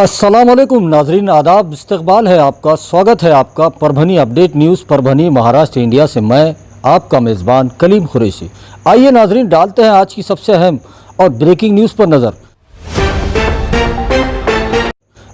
अस्सलाम वालेकुम नाजरीन, आदाब, इस्तकबाल है आपका, स्वागत है आपका Parbhani update news Parbhani Maharashtra India से। मैं आपका मेज़बान कलीम कुरैशी। आइए नाजरीन, डालते हैं आज की सबसे अहम और ब्रेकिंग न्यूज़ पर नज़र।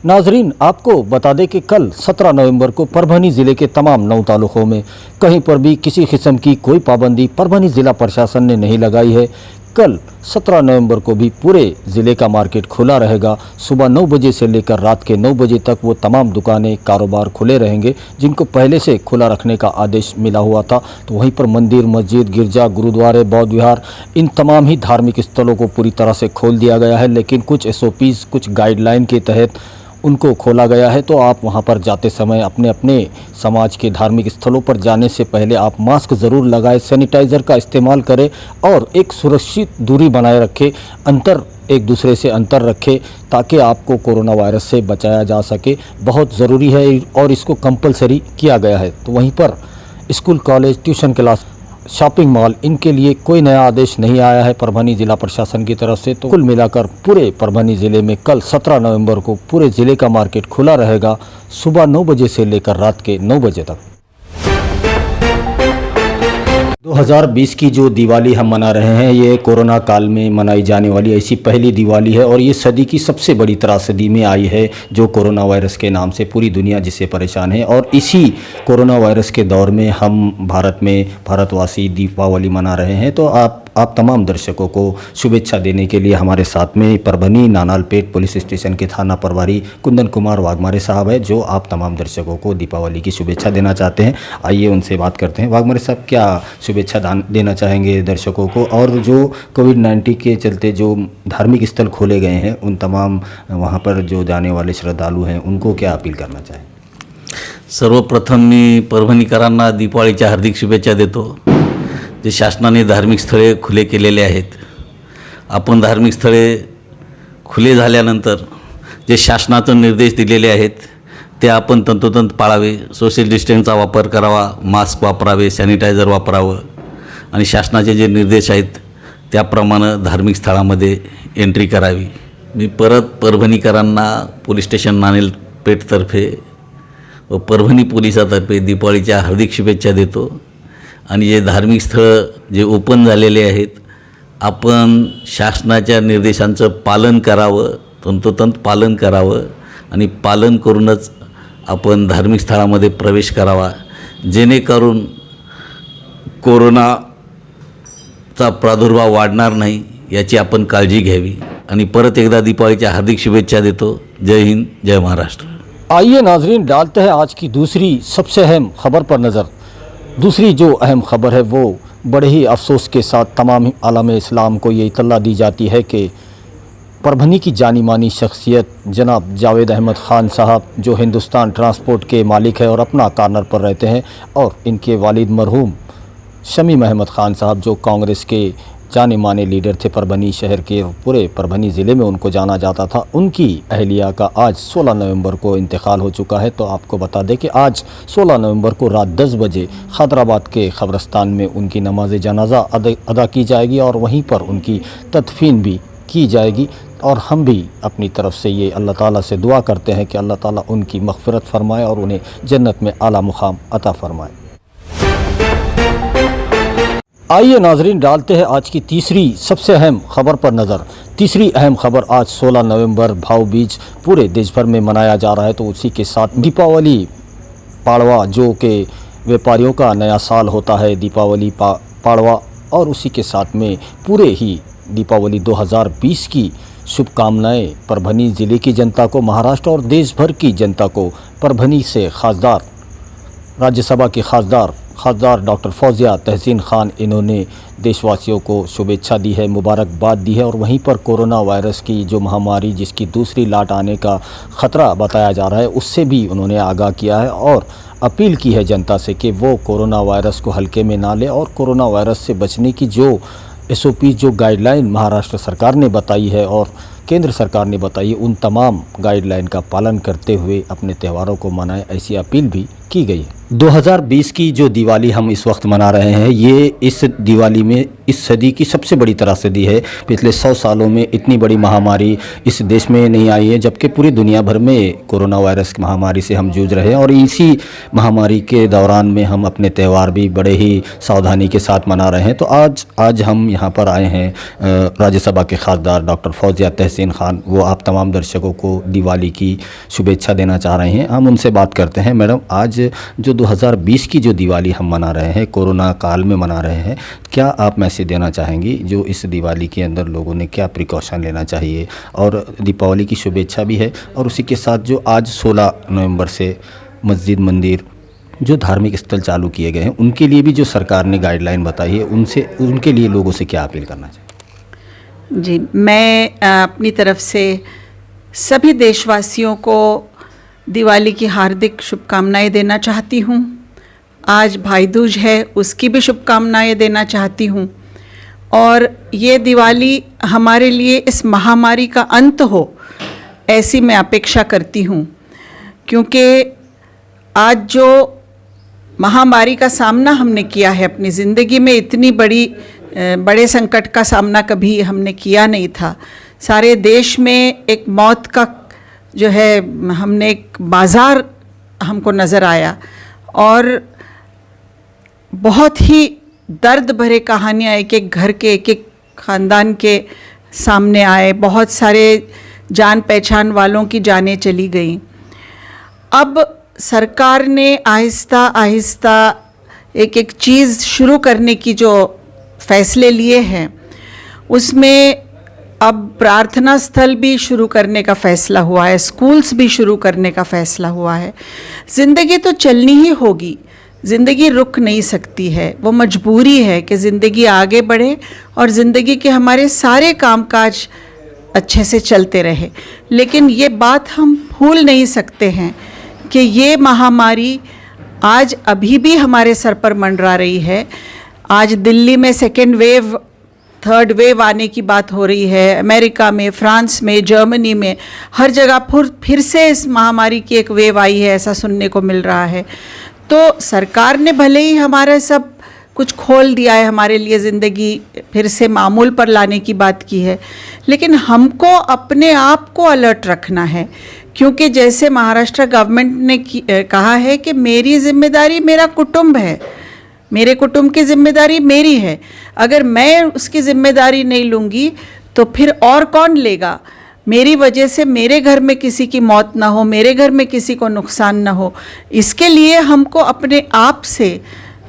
नाजरीन, आपको बता दें कि कल 17 नवंबर को परभनी ज़िले के तमाम 9 तालुकों में कहीं पर भी किसी किस्म की कोई पाबंदी परभनी ज़िला प्रशासन ने नहीं लगाई है। कल 17 नवंबर को भी पूरे ज़िले का मार्केट खुला रहेगा। सुबह 9 बजे से लेकर रात के 9 बजे तक वो तमाम दुकानें, कारोबार खुले रहेंगे जिनको पहले से खुला रखने का आदेश मिला हुआ था। तो वहीं पर मंदिर, मस्जिद, गिरजा, गुरुद्वारे, बौद्ध विहार, इन तमाम ही धार्मिक स्थलों को पूरी तरह से खोल दिया गया है। लेकिन कुछ SOPs, कुछ गाइडलाइन के तहत उनको खोला गया है। तो आप वहां पर जाते समय अपने अपने समाज के धार्मिक स्थलों पर जाने से पहले आप मास्क ज़रूर लगाएं, सैनिटाइज़र का इस्तेमाल करें और एक सुरक्षित दूरी बनाए रखें, एक दूसरे से अंतर रखें ताकि आपको कोरोना वायरस से बचाया जा सके। बहुत ज़रूरी है और इसको कंपलसरी किया गया है। तो वहीं पर school, college, tuition class, shopping mall, इनके लिए कोई नया आदेश नहीं आया है परभनी ज़िला प्रशासन की तरफ से। तो कुल मिलाकर पूरे परभनी ज़िले में कल 17 नवंबर को पूरे ज़िले का मार्केट खुला रहेगा सुबह 9 बजे से लेकर रात के 9 बजे तक। 2020 की जो दिवाली हम मना रहे हैं, ये कोरोना काल में मनाई जाने वाली ऐसी पहली दिवाली है और ये सदी की सबसे बड़ी त्रासदी में आई है जो कोरोना वायरस के नाम से पूरी दुनिया जिससे परेशान है। और इसी कोरोना वायरस के दौर में हम भारतवासी दीपावली मना रहे हैं। तो आप तमाम दर्शकों को शुभेच्छा देने के लिए हमारे साथ में परभनी नानालपेट पुलिस स्टेशन के थाना प्रभारी कुंदन कुमार वाघमारे साहब है, जो आप तमाम दर्शकों को दीपावली की शुभेच्छा देना चाहते हैं। आइए उनसे बात करते हैं। वाघमारे साहब, क्या शुभेच्छा देना चाहेंगे दर्शकों को, और जो कोविड-19 के चलते जो धार्मिक स्थल खोले गए हैं उन तमाम वहाँ पर जो जाने वाले श्रद्धालु हैं उनको क्या अपील करना चाहें? सर्वप्रथम मी परभणीकरांना दीपावलीच्या हार्दिक शुभेच्छा देतो। जे शासनाने धार्मिक स्थळे खुले केलेले आहेत, आपण धार्मिक स्थळे खुले झाल्यानंतर जे शासनाचे निर्देश दिलेले आहेत ते आपण तंतोतंत पाळावे। सोशल डिस्टन्सचा वापर करावा, मास्क वापरावे, सॅनिटायझर वापरावं आणि शासनाचे जे निर्देश आहेत त्याप्रमाणे धार्मिक स्थळांमध्ये एंट्री करावी। मी परत परभणीकरांना पोलीस स्टेशन नानेलपेठतर्फे व परभणी पोलिसातर्फे दीपावलीच्या हार्दिक शुभेच्छा देतो। आणि जे धार्मिक स्थळ जे ओपन झालेले आहेत, आपण शासनाच्या निर्देशांचं पालन करावं, तंतोतंत पालन करावं आणि पालन करूनच आपण धार्मिक स्थळामध्ये प्रवेश करावा, जेणेकरून कोरोनाचा प्रादुर्भाव वाढणार नाही याची आपण काळजी घ्यावी। आणि परत एकदा दीपावलीच्या हार्दिक शुभेच्छा देतो। जय हिंद, जय महाराष्ट्र। आइए नाजरीन, डालते हैं आज की दूसरी सबसे अहम खबर पर नज़र। दूसरी जो अहम खबर है वो बड़े ही अफसोस के साथ तमाम आलम इस्लाम को ये इत्तला दी जाती है कि परभनी की जानी मानी शख्सियत जनाब जावेद अहमद ख़ान साहब, जो हिंदुस्तान ट्रांसपोर्ट के मालिक हैं और अपना कॉर्नर पर रहते हैं, और इनके वालिद मरहूम शमीम अहमद ख़ान साहब जो कांग्रेस के जाने माने लीडर थे परभनी शहर के, पूरे परभनी ज़िले में उनको जाना जाता था, उनकी अहलिया का आज 16 नवंबर को इंतकाल हो चुका है। तो आपको बता दें कि आज 16 नवंबर को रात 10 बजे खैदराबाद के कब्रिस्तान में उनकी नमाज जनाजा अदा की जाएगी और वहीं पर उनकी तदफीन भी की जाएगी। और हम भी अपनी तरफ से ये अल्लाह ताला से दुआ करते हैं कि अल्लाह ताला उनकी मग़फ़िरत फ़रमाए और उन्हें जन्नत में आला मुक़ाम अता फ़रमाए। आइए नाजरीन, डालते हैं आज की तीसरी सबसे अहम खबर पर नज़र। तीसरी अहम खबर, आज 16 नवंबर भाऊ बीज पूरे देश भर में मनाया जा रहा है। तो उसी के साथ दीपावली पाड़वा, जो कि व्यापारियों का नया साल होता है, दीपावली पाड़वा, और उसी के साथ में पूरे ही दीपावली 2020 की शुभकामनाएं परभनी ज़िले की जनता को, महाराष्ट्र और देश भर की जनता को। परभनी से खासदार, राज्यसभा के खासदार डॉक्टर फौजिया तहसीन खान, इन्होंने देशवासियों को शुभेच्छा दी है, मुबारकबाद दी है। और वहीं पर कोरोना वायरस की जो महामारी, जिसकी दूसरी लाट आने का ख़तरा बताया जा रहा है, उससे भी उन्होंने आगाह किया है और अपील की है जनता से कि वो कोरोना वायरस को हल्के में ना ले और कोरोना वायरस से बचने की जो SOP, जो गाइडलाइन महाराष्ट्र सरकार ने बताई है और केंद्र सरकार ने बताई, उन तमाम गाइडलाइन का पालन करते हुए अपने त्योहारों को मनाएं, ऐसी अपील भी की गई है। 2020 की जो दिवाली हम इस वक्त मना रहे हैं, ये इस दिवाली में इस सदी की सबसे बड़ी त्रासदी है। पिछले 100 सालों में इतनी बड़ी महामारी इस देश में नहीं आई है, जबकि पूरी दुनिया भर में कोरोना वायरस की महामारी से हम जूझ रहे हैं। और इसी महामारी के दौरान में हम अपने त्यौहार भी बड़े ही सावधानी के साथ मना रहे हैं। तो आज हम यहाँ पर आए हैं, राज्यसभा के खासदार डॉक्टर फौजिया तहसीन खान, वो आप तमाम दर्शकों को दिवाली की शुभेच्छा देना चाह रहे हैं। हम उनसे बात करते हैं। मैडम, आज जो 2020 की जो दिवाली हम मना रहे हैं, कोरोना काल में मना रहे हैं, क्या आप मैसेज देना चाहेंगी जो इस दिवाली के अंदर लोगों ने क्या प्रिकॉशन लेना चाहिए? और दीपावली की शुभेच्छा भी है, और उसी के साथ जो आज 16 नवंबर से मस्जिद मंदिर जो धार्मिक स्थल चालू किए गए हैं, उनके लिए भी जो सरकार ने गाइडलाइन बताई है, उनके लिए लोगों से क्या अपील करना चाहिए? जी, मैं अपनी तरफ से सभी देशवासियों को दिवाली की हार्दिक शुभकामनाएं देना चाहती हूँ। आज भाई दूज है, उसकी भी शुभकामनाएं देना चाहती हूँ। और ये दिवाली हमारे लिए इस महामारी का अंत हो, ऐसी मैं अपेक्षा करती हूँ, क्योंकि आज जो महामारी का सामना हमने किया है अपनी ज़िंदगी में, इतनी बड़े संकट का सामना कभी हमने किया नहीं था। सारे देश में एक मौत का जो है, हमने एक बाज़ार हमको नज़र आया, और बहुत ही दर्द भरे कहानियाँ एक एक घर के, एक एक ख़ानदान के सामने आए। बहुत सारे जान पहचान वालों की जानें चली गईं। अब सरकार ने आहिस्ता आहिस्ता एक एक चीज़ शुरू करने की जो फ़ैसले लिए हैं, उसमें अब प्रार्थना स्थल भी शुरू करने का फ़ैसला हुआ है, स्कूल्स भी शुरू करने का फ़ैसला हुआ है। ज़िंदगी तो चलनी ही होगी, ज़िंदगी रुक नहीं सकती है। वो मजबूरी है कि ज़िंदगी आगे बढ़े और ज़िंदगी के हमारे सारे कामकाज अच्छे से चलते रहे। लेकिन ये बात हम भूल नहीं सकते हैं कि ये महामारी आज अभी भी हमारे सर पर मंडरा रही है। आज दिल्ली में सेकेंड वेव, थर्ड वेव आने की बात हो रही है। अमेरिका में, फ्रांस में, जर्मनी में, हर जगह फिर से इस महामारी की एक वेव आई है, ऐसा सुनने को मिल रहा है। तो सरकार ने भले ही हमारा सब कुछ खोल दिया है, हमारे लिए ज़िंदगी फिर से मामूल पर लाने की बात की है, लेकिन हमको अपने आप को अलर्ट रखना है। क्योंकि जैसे महाराष्ट्र गवर्नमेंट ने कहा है कि मेरी जिम्मेदारी मेरा कुटुंब है, मेरे कुटुंब की जिम्मेदारी मेरी है। अगर मैं उसकी जिम्मेदारी नहीं लूँगी तो फिर और कौन लेगा? मेरी वजह से मेरे घर में किसी की मौत ना हो, मेरे घर में किसी को नुकसान ना हो। इसके लिए हमको अपने आप से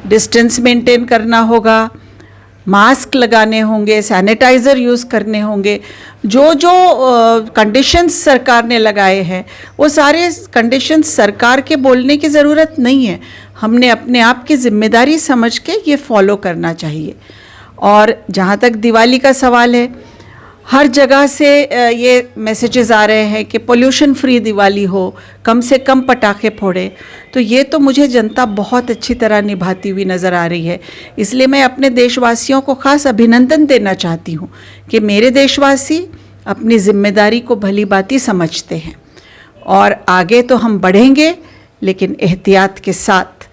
डिस्टेंस मेंटेन करना होगा, मास्क लगाने होंगे, सैनिटाइज़र यूज़ करने होंगे। जो जो कंडीशंस सरकार ने लगाए हैं, वो सारे कंडीशंस सरकार के बोलने की ज़रूरत नहीं है। हमने अपने आप की ज़िम्मेदारी समझ के ये फॉलो करना चाहिए। और जहाँ तक दिवाली का सवाल है, हर जगह से ये मैसेजेस आ रहे हैं कि पोल्यूशन फ्री दिवाली हो, कम से कम पटाखे फोड़े। तो ये तो मुझे जनता बहुत अच्छी तरह निभाती हुई नज़र आ रही है। इसलिए मैं अपने देशवासियों को ख़ास अभिनंदन देना चाहती हूँ कि मेरे देशवासी अपनी ज़िम्मेदारी को भली भांति समझते हैं। और आगे तो हम बढ़ेंगे, लेकिन एहतियात के साथ।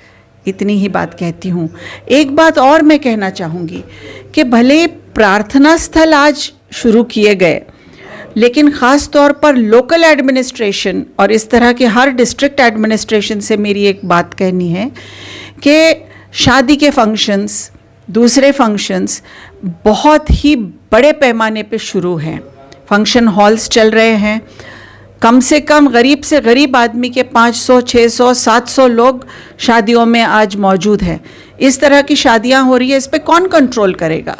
इतनी ही बात कहती हूँ। एक बात और मैं कहना चाहूँगी कि भले प्रार्थना स्थल आज शुरू किए गए, लेकिन ख़ास तौर पर लोकल एडमिनिस्ट्रेशन और इस तरह के हर डिस्ट्रिक्ट एडमिनिस्ट्रेशन से मेरी एक बात कहनी है कि शादी के फंक्शंस, दूसरे फंक्शंस बहुत ही बड़े पैमाने पे शुरू हैं। फंक्शन हॉल्स चल रहे हैं। कम से कम गरीब से गरीब आदमी के 500, 600, 700 लोग शादियों में आज मौजूद हैं। इस तरह की शादियां हो रही है, इस पे कौन कंट्रोल करेगा?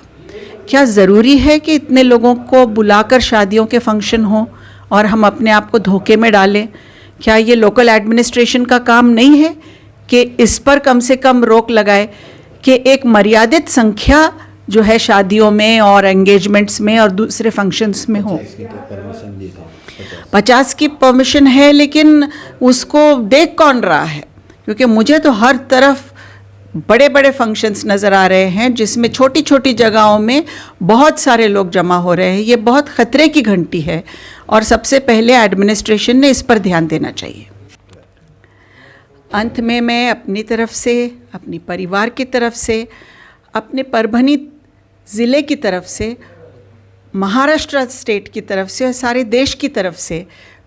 क्या ज़रूरी है कि इतने लोगों को बुलाकर शादियों के फंक्शन हों और हम अपने आप को धोखे में डालें? क्या ये लोकल एडमिनिस्ट्रेशन का काम नहीं है कि इस पर कम से कम रोक लगाए कि एक मर्यादित संख्या जो है शादियों में और एंगेजमेंट्स में और दूसरे फंक्शंस में हो? 50 की परमिशन है, लेकिन उसको देख कौन रहा है? क्योंकि मुझे तो हर तरफ बड़े बड़े फंक्शंस नज़र आ रहे हैं जिसमें छोटी छोटी जगहों में बहुत सारे लोग जमा हो रहे हैं। ये बहुत ख़तरे की घंटी है और सबसे पहले एडमिनिस्ट्रेशन ने इस पर ध्यान देना चाहिए। अंत में मैं अपनी तरफ से, अपनी परिवार की तरफ से, अपने परभनी ज़िले की तरफ से, महाराष्ट्र स्टेट की तरफ से और सारे देश की तरफ से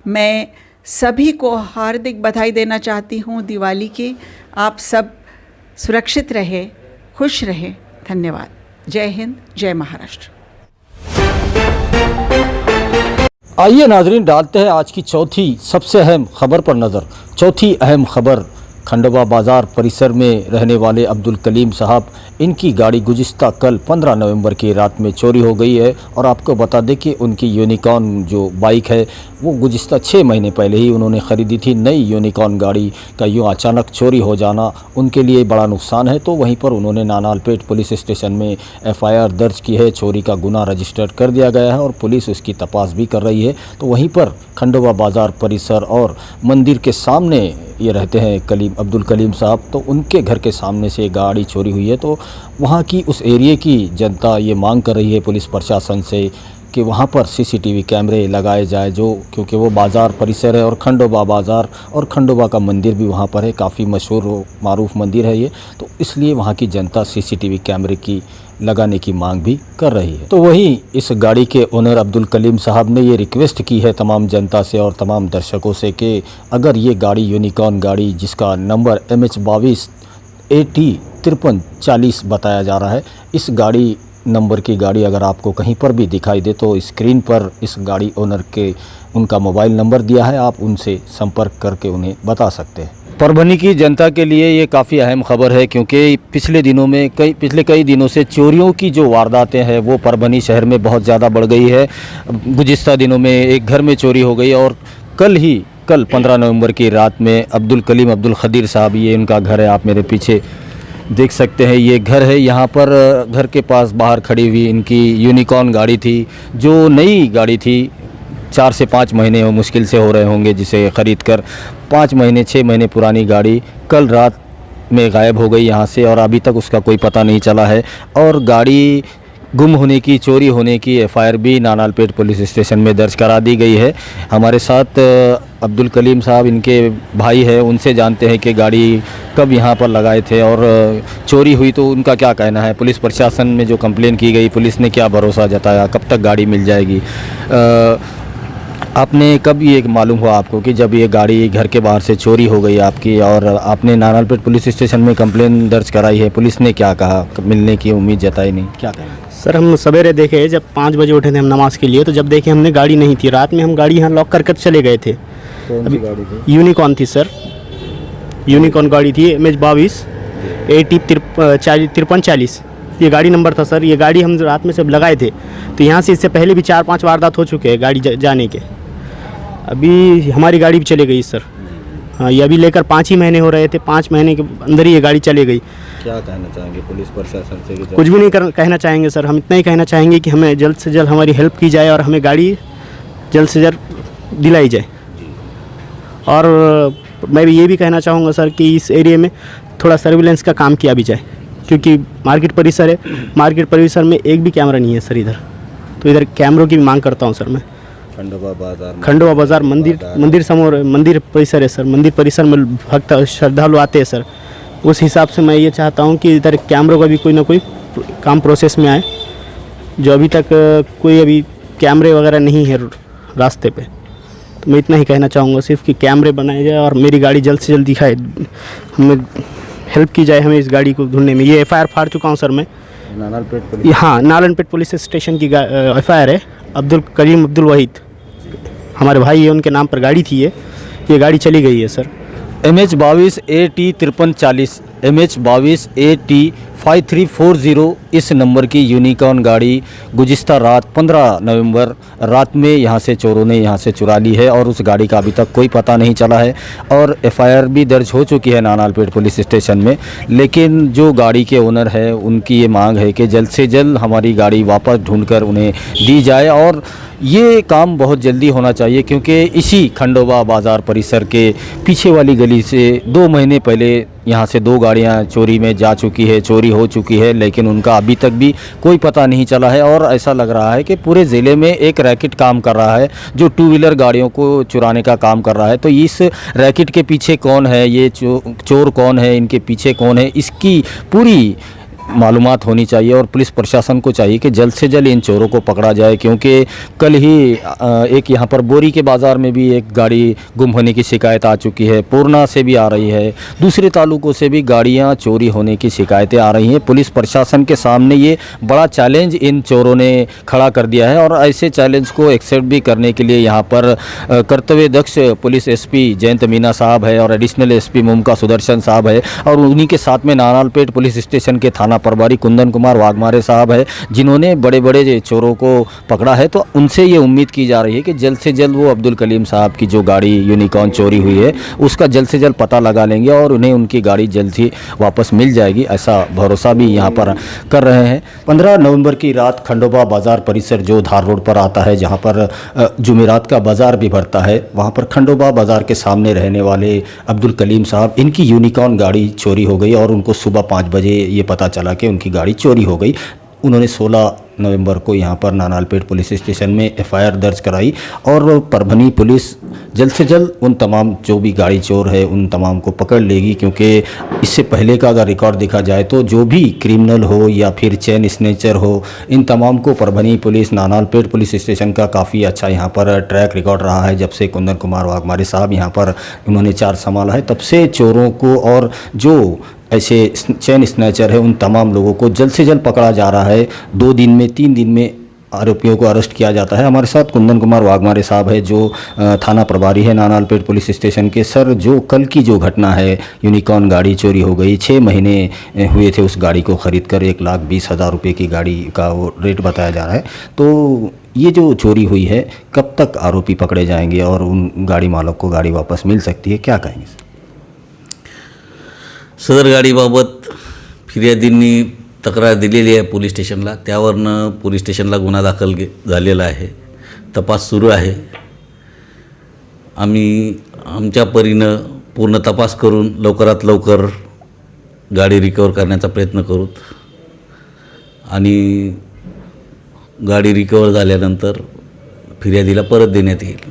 मैं सभी को हार्दिक बधाई देना चाहती हूँ दिवाली की। आप सब सुरक्षित रहे, खुश रहे। धन्यवाद। जय हिंद, जय महाराष्ट्र। आइए नाजरीन, डालते हैं आज की चौथी सबसे अहम खबर पर नज़र। चौथी अहम खबर, खंडवा बाज़ार परिसर में रहने वाले अब्दुल कलीम साहब, इनकी गाड़ी गुज़िश्ता कल 15 नवंबर की रात में चोरी हो गई है। और आपको बता दें कि उनकी यूनिकॉर्न जो बाइक है वो गुज़िश्ता 6 महीने पहले ही उन्होंने ख़रीदी थी। नई यूनिकॉर्न गाड़ी का यूँ अचानक चोरी हो जाना उनके लिए बड़ा नुकसान है। तो वहीं पर उन्होंने नानालपेट पुलिस स्टेशन में FIR दर्ज की है, चोरी का गुनाह रजिस्टर्ड कर दिया गया है और पुलिस उसकी तपास भी कर रही है। तो वहीं पर खंडवा बाज़ार परिसर और मंदिर के सामने ये रहते हैं अब्दुल कलीम साहब, तो उनके घर के सामने से गाड़ी चोरी हुई है। तो वहाँ की उस एरिए की जनता ये मांग कर रही है पुलिस प्रशासन से कि वहाँ पर CCTV कैमरे लगाए जाए, जो क्योंकि वो बाज़ार परिसर है और खंडोबा बाज़ार और खंडोबा का मंदिर भी वहाँ पर है, काफ़ी मशहूर मारूफ मंदिर है ये। तो इसलिए वहाँ की जनता CCTV कैमरे की लगाने की मांग भी कर रही है। तो वहीं इस गाड़ी के ओनर अब्दुल कलीम साहब ने ये रिक्वेस्ट की है तमाम जनता से और तमाम दर्शकों से कि अगर ये गाड़ी यूनिकॉर्न गाड़ी जिसका नंबर MH22 AT 5340 बताया जा रहा है, इस गाड़ी नंबर की गाड़ी अगर आपको कहीं पर भी दिखाई दे तो स्क्रीन पर इस गाड़ी ओनर के उनका मोबाइल नंबर दिया है, आप उनसे संपर्क करके उन्हें बता सकते हैं। परभनी की जनता के लिए ये काफ़ी अहम खबर है क्योंकि पिछले कई दिनों से चोरियों की जो वारदातें हैं वो परभनी शहर में बहुत ज़्यादा बढ़ गई है। गुज़िश्ता दिनों में एक घर में चोरी हो गई और कल 15 नवंबर की रात में अब्दुल कलीम अब्दुल खदीर साहब, ये इनका घर है, आप मेरे पीछे देख सकते हैं ये घर है। यहाँ पर घर के पास बाहर खड़ी हुई इनकी यूनिकॉर्न गाड़ी थी, जो नई गाड़ी थी। 4 से 5 महीने मुश्किल से हो रहे होंगे जिसे ख़रीद कर। 5 महीने 6 महीने पुरानी गाड़ी कल रात में गायब हो गई यहाँ से और अभी तक उसका कोई पता नहीं चला है। और गाड़ी गुम होने की, चोरी होने की FIR भी नानालपेट पुलिस स्टेशन में दर्ज करा दी गई है। हमारे साथ अब्दुल कलीम साहब, इनके भाई है, उनसे जानते हैं कि गाड़ी कब यहाँ पर लगाए थे और चोरी हुई तो उनका क्या कहना है। पुलिस प्रशासन में जो कंप्लेन की गई, पुलिस ने क्या भरोसा जताया, कब तक गाड़ी मिल जाएगी। आपने कब ये मालूम हुआ आपको कि जब ये गाड़ी घर के बाहर से चोरी हो गई आपकी और आपने नानालपेट पुलिस स्टेशन में कंप्लेन दर्ज कराई है, पुलिस ने क्या कहा, मिलने की उम्मीद जताई नहीं, क्या कहा? सर हम सवेरे देखे, जब 5 बजे उठे थे हम नमाज़ के लिए, तो जब देखे हमने गाड़ी नहीं थी। रात में हम गाड़ी यहाँ लॉक कर चले गए थे। कौन सी गाड़ी थी? यूनिकॉर्न थी सर, यूनिकॉर्न गाड़ी थी MH22 AT 5340 ये गाड़ी नंबर था सर। ये गाड़ी हम रात में सब लगाए थे। तो यहाँ से इससे पहले भी 4-5 वारदात हो चुके हैं गाड़ी जाने के। अभी हमारी गाड़ी भी चली गई सर। हाँ, ये अभी लेकर 5 ही महीने हो रहे थे, 5 महीने के अंदर ही ये गाड़ी चली गई। क्या कहना चाहेंगे पुलिस प्रशासन से? कुछ भी नहीं कहना चाहेंगे सर, हम इतना ही कहना चाहेंगे कि हमें जल्द से जल्द हमारी हेल्प की जाए और हमें गाड़ी जल्द से जल्द दिलाई जाए। और मैं भी ये भी कहना चाहूँगा सर कि इस एरिया में थोड़ा सर्विलेंस का काम किया भी जाए, क्योंकि मार्केट परिसर है, मार्केट परिसर में एक भी कैमरा नहीं है सर इधर। तो इधर कैमरों की भी मांग करता हूँ सर मैं। खंडवा बाज़ार मंदिर परिसर है सर। मंदिर परिसर में भक्त श्रद्धालु आते हैं सर। उस हिसाब से मैं ये चाहता हूँ कि इधर कैमरों का भी कोई ना कोई काम प्रोसेस में आए, जो अभी तक कोई अभी कैमरे वगैरह नहीं है रास्ते पे। तो मैं इतना ही कहना चाहूँगा सिर्फ कि कैमरे बनाए जाए और मेरी गाड़ी जल्द से जल्द दिखाए, हमें हेल्प की जाए हमें इस गाड़ी को ढूंढने में। ये FIR फाड़ चुका हूँ सर मैं नारायणपेट पुलिस स्टेशन की FIR है। अब्दुल कलीम अब्दुल वहीद हमारे भाई है, उनके नाम पर गाड़ी थी। ये गाड़ी चली गई है sir. MH22 AT 5340 MH22 AT 5340 इस नंबर की यूनिकॉर्न गाड़ी गुज़िश्ता रात 15 नवंबर रात में यहाँ से चोरों ने यहाँ से चुरा ली है और उस गाड़ी का अभी तक कोई पता नहीं चला है और FIR भी दर्ज हो चुकी है नानालपेट पुलिस स्टेशन में। लेकिन जो गाड़ी के ओनर है उनकी ये मांग है कि जल्द से जल्द हमारी गाड़ी वापस ढूंढकर उन्हें दी जाए और ये काम बहुत जल्दी होना चाहिए, क्योंकि इसी खंडोबा बाज़ार परिसर के पीछे वाली गली से 2 महीने पहले यहाँ से 2 गाड़ियाँ चोरी में जा चुकी है, चोरी हो चुकी है, लेकिन उनका अभी तक भी कोई पता नहीं चला है। और ऐसा लग रहा है कि पूरे ज़िले में एक रैकेट काम कर रहा है जो 2 व्हीलर गाड़ियों को चुराने का काम कर रहा है। तो इस रैकेट के पीछे कौन है, ये चोर कौन है, इनके पीछे कौन है, इसकी पूरी मालूमात होनी चाहिए और पुलिस प्रशासन को चाहिए कि जल्द से जल्द इन चोरों को पकड़ा जाए। क्योंकि कल ही एक यहाँ पर बोरी के बाज़ार में भी एक गाड़ी गुम होने की शिकायत आ चुकी है, पूर्णा से भी आ रही है, दूसरे तालुकों से भी गाड़ियाँ चोरी होने की शिकायतें आ रही हैं। पुलिस प्रशासन के सामने ये बड़ा चैलेंज इन चोरों ने खड़ा कर दिया है और ऐसे चैलेंज को एक्सेप्ट भी करने के लिए यहाँ पर कर्तव्य दक्ष पुलिस एसपी जयंत मीना साहब है और एडिशनल एसपी मुमका सुदर्शन साहब है और उन्हीं के साथ में नानालपेट पुलिस स्टेशन के थाना प्रभारी कुंदन कुमार वाघमारे साहब है, जिन्होंने बड़े बड़े चोरों को पकड़ा है। तो उनसे ये उम्मीद की जा रही है कि जल्द से जल्द वो अब्दुल कलीम साहब की जो गाड़ी यूनिकॉर्न चोरी हुई है उसका जल्द से जल्द पता लगा लेंगे और उन्हें उनकी गाड़ी जल्द ही वापस मिल जाएगी, ऐसा भरोसा भी यहाँ पर कर रहे हैं। 15 नवंबर की रात खंडोबा बाज़ार परिसर जो धार रोड पर आता है, जहाँ पर जुमेरात का बाज़ार भी भरता है, वहाँ पर खंडोबा बाज़ार के सामने रहने वाले अब्दुल कलीम साहब, इनकी यूनिकॉर्न गाड़ी चोरी हो गई और उनको सुबह 5 बजे ये पता चला कि उनकी गाड़ी चोरी हो गई। उन्होंने 16 नवंबर को यहाँ पर नानालपेट पुलिस स्टेशन में एफआईआर दर्ज कराई और परभनी पुलिस जल्द से जल्द उन तमाम जो भी गाड़ी चोर है उन तमाम को पकड़ लेगी। क्योंकि इससे पहले का अगर रिकॉर्ड देखा जाए तो जो भी क्रिमिनल हो या फिर चेन स्नेचर हो, इन तमाम को परभनी पुलिस नानालपेट पुलिस स्टेशन का काफ़ी अच्छा यहाँ पर ट्रैक रिकॉर्ड रहा है। जब से कुंदन कुमार वाघमारे साहब यहाँ पर उन्होंने चार्ज संभाला है, तब से चोरों को और जो ऐसे चेन स्नैचर है उन तमाम लोगों को जल्द से जल्द पकड़ा जा रहा है। 2 दिन में 3 दिन में आरोपियों को अरेस्ट किया जाता है। हमारे साथ कुंदन कुमार वाघमारे साहब है जो थाना प्रभारी है नानालपेट पुलिस स्टेशन के। सर, जो कल की जो घटना है, यूनिकॉर्न गाड़ी चोरी हो गई, 6 महीने हुए थे उस गाड़ी को ख़रीद कर, 1,20,000 रुपये की गाड़ी का वो रेट बताया जा रहा है। तो ये जो चोरी हुई है, कब तक आरोपी पकड़े जाएंगे और उन गाड़ी मालक को गाड़ी वापस मिल सकती है, क्या कहेंगे? सदर गाडीबाबत फिर्यादींनी तक्रार दिलेली आहे पोलीस स्टेशनला, त्यावरनं पोलीस स्टेशनला गुन्हा दाखल झालेला आहे, तपास सुरू आहे। आम्ही आमच्या परीनं पूर्ण तपास करून लवकरात लवकर गाडी रिकवर करण्याचा प्रयत्न करू आणि गाडी रिकवर झाल्यानंतर फिर्यादीला परत देण्यात येईल।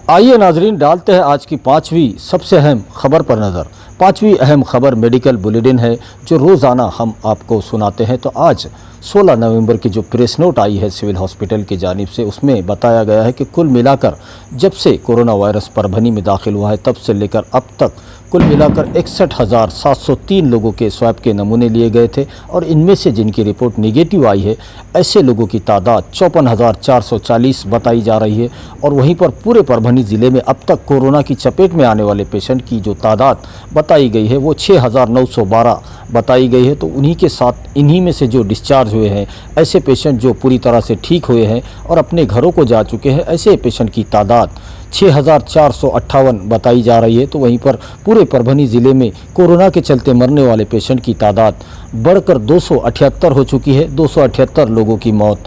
आइए नाजरीन, डालते हैं आज की 5वीं सबसे अहम खबर पर नज़र। 5वीं अहम खबर मेडिकल बुलेटिन है जो रोज़ाना हम आपको सुनाते हैं। तो आज 16 नवंबर की जो प्रेस नोट आई है सिविल हॉस्पिटल की जानिब से, उसमें बताया गया है कि कुल मिलाकर जब से कोरोना वायरस परभनी में दाखिल हुआ है तब से लेकर अब तक कुल मिलाकर 61,703 लोगों के स्वैब के नमूने लिए गए थे और इनमें से जिनकी रिपोर्ट निगेटिव आई है ऐसे लोगों की तादाद 54,440 बताई जा रही है। और वहीं पर पूरे परभनी ज़िले में अब तक कोरोना की चपेट में आने वाले पेशेंट की जो तादाद बताई गई है वो 6,912 बताई गई है। तो उन्हीं के साथ इन्हीं में से जो डिस्चार्ज हुए हैं, ऐसे पेशेंट जो पूरी तरह से ठीक हुए हैं और अपने घरों को जा चुके हैं, ऐसे पेशेंट की तादाद 6,458 बताई जा रही है। तो वहीं पर पूरे परभनी ज़िले में कोरोना के चलते मरने वाले पेशेंट की तादाद बढ़कर 278 हो चुकी है। 278 लोगों की मौत,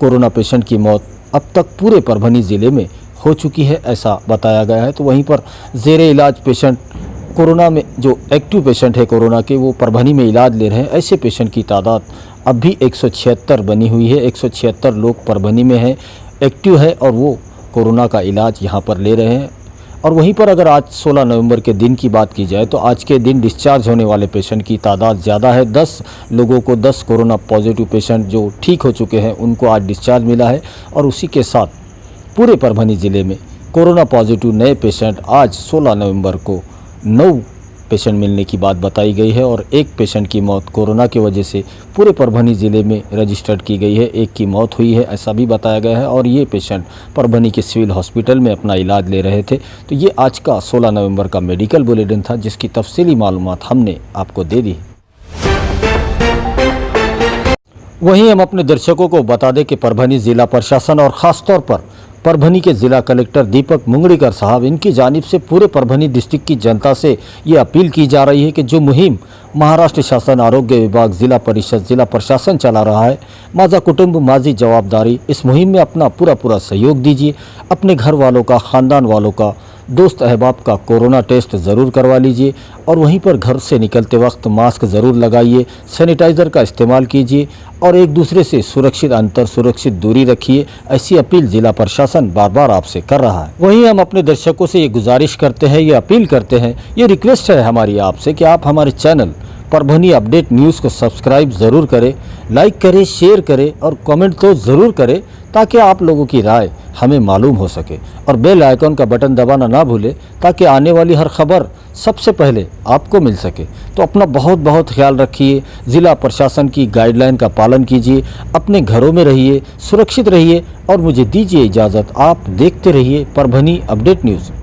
कोरोना पेशेंट की मौत अब तक पूरे परभनी ज़िले में हो चुकी है, ऐसा बताया गया है। तो वहीं पर ज़ेरे इलाज पेशेंट कोरोना में जो एक्टिव पेशेंट है कोरोना के, वो परभनी में इलाज ले रहे हैं, ऐसे पेशेंट की तादाद अब भी 176 बनी हुई है। 176 लोग परभनी में हैं, एक्टिव है और वो कोरोना का इलाज यहाँ पर ले रहे हैं। और वहीं पर अगर आज 16 नवंबर के दिन की बात की जाए तो आज के दिन डिस्चार्ज होने वाले पेशेंट की तादाद ज़्यादा है। 10 लोगों को, 10 कोरोना पॉजिटिव पेशेंट जो ठीक हो चुके हैं उनको आज डिस्चार्ज मिला है। और उसी के साथ पूरे परभनी ज़िले में कोरोना पॉजिटिव नए पेशेंट आज 16 नवंबर को 9 पेशेंट मिलने की बात बताई गई है और एक पेशेंट की मौत कोरोना की वजह से पूरे परभनी ज़िले में रजिस्टर्ड की गई है। एक की मौत हुई है, ऐसा भी बताया गया है और ये पेशेंट परभनी के सिविल हॉस्पिटल में अपना इलाज ले रहे थे। तो ये आज का 16 नवंबर का मेडिकल बुलेटिन था जिसकी तफसीली मालूमात हमने आपको दे दी। वहीं हम अपने दर्शकों को बता दें कि परभनी ज़िला प्रशासन और ख़ास तौर पर परभनी के ज़िला कलेक्टर दीपक मुंगड़ीकर साहब, इनकी जानिब से पूरे परभनी डिस्ट्रिक्ट की जनता से ये अपील की जा रही है कि जो मुहिम महाराष्ट्र शासन आरोग्य विभाग, ज़िला परिषद, ज़िला प्रशासन चला रहा है, माझा कुटुंब माझी जवाबदारी, इस मुहिम में अपना पूरा सहयोग दीजिए। अपने घर वालों का, ख़ानदान वालों का दोस्त अहबाब का कोरोना टेस्ट ज़रूर करवा लीजिए और वहीं पर घर से निकलते वक्त मास्क ज़रूर लगाइए, सैनिटाइज़र का इस्तेमाल कीजिए और एक दूसरे से सुरक्षित अंतर, सुरक्षित दूरी रखिए। ऐसी अपील जिला प्रशासन बार बार आपसे कर रहा है। वहीं हम अपने दर्शकों से ये गुजारिश करते हैं, ये अपील करते हैं, ये रिक्वेस्ट है हमारी आपसे कि आप हमारे चैनल परभनी अपडेट न्यूज़ को सब्सक्राइब ज़रूर करें, लाइक करें, शेयर करें और कमेंट तो ज़रूर करें ताकि आप लोगों की राय हमें मालूम हो सके। और बेल आइकॉन का बटन दबाना ना भूलें ताकि आने वाली हर खबर सबसे पहले आपको मिल सके। तो अपना बहुत बहुत ख्याल रखिए, ज़िला प्रशासन की गाइडलाइन का पालन कीजिए, अपने घरों में रहिए, सुरक्षित रहिए और मुझे दीजिए इजाज़त। आप देखते रहिए परभनी अपडेट न्यूज़।